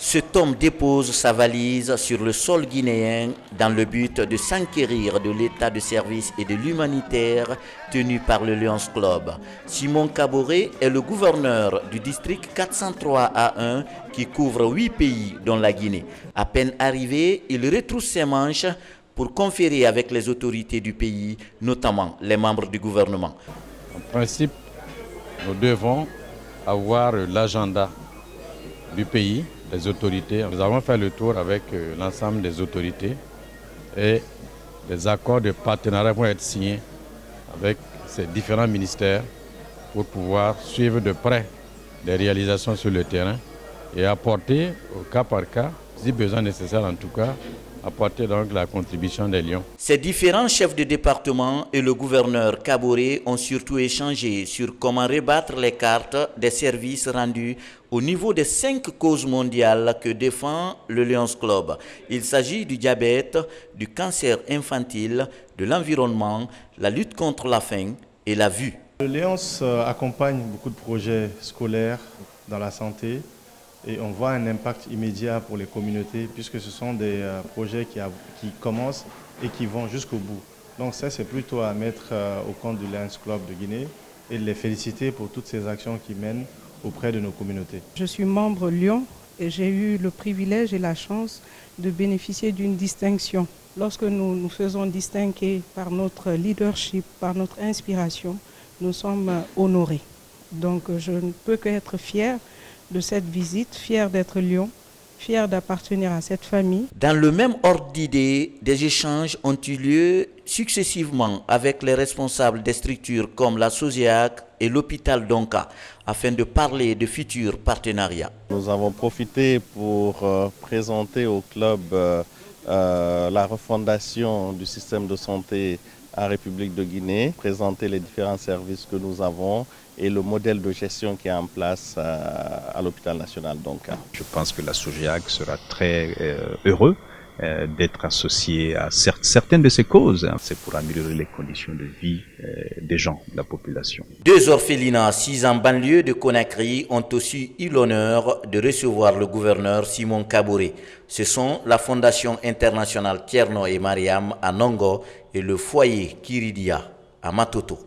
Cet homme dépose sa valise sur le sol guinéen dans le but de s'enquérir de l'état de service et de l'humanitaire tenu par le Lions Club. Simon Kaboré est le gouverneur du district 403A1 qui couvre 8 pays dont la Guinée. À peine arrivé, il retrousse ses manches pour conférer avec les autorités du pays, notamment les membres du gouvernement. En principe, nous devons avoir l'agenda du pays, des autorités. Nous avons fait le tour avec l'ensemble des autorités et des accords de partenariat vont être signés avec ces différents ministères pour pouvoir suivre de près les réalisations sur le terrain et apporter au cas par cas, si besoin nécessaire en tout cas, apporter donc la contribution des Lions. Ces différents chefs de département et le gouverneur Kaboré ont surtout échangé sur comment rebattre les cartes des services rendus au niveau des 5 causes mondiales que défend le Lions Club. Il s'agit du diabète, du cancer infantile, de l'environnement, la lutte contre la faim et la vue. Le Lions accompagne beaucoup de projets scolaires dans la santé. Et on voit un impact immédiat pour les communautés puisque ce sont des projets qui commencent et qui vont jusqu'au bout. Donc ça, c'est plutôt à mettre au compte du Lions Club de Guinée et de les féliciter pour toutes ces actions qu'ils mènent auprès de nos communautés. Je suis membre Lion et j'ai eu le privilège et la chance de bénéficier d'une distinction. Lorsque nous nous faisons distinguer par notre leadership, par notre inspiration, nous sommes honorés. Donc je ne peux qu'être fier de cette visite, fier d'être Lion, fier d'appartenir à cette famille. Dans le même ordre d'idées, des échanges ont eu lieu successivement avec les responsables des structures comme la SOSIAC et l'hôpital Donka afin de parler de futurs partenariats. Nous avons profité pour présenter au club la refondation du système de santé en République de Guinée, présenter les différents services que nous avons et le modèle de gestion qui est en place à l'hôpital national Donka. Je pense que la SOGIAC sera très heureux d'être associé à certaines de ces causes. C'est pour améliorer les conditions de vie des gens, de la population. 2 orphelinats 6 en banlieue de Conakry ont aussi eu l'honneur de recevoir le gouverneur Simon Kaboré. Ce sont la Fondation internationale Tierno et Mariam à Nongo et le foyer Kiridia à Matoto.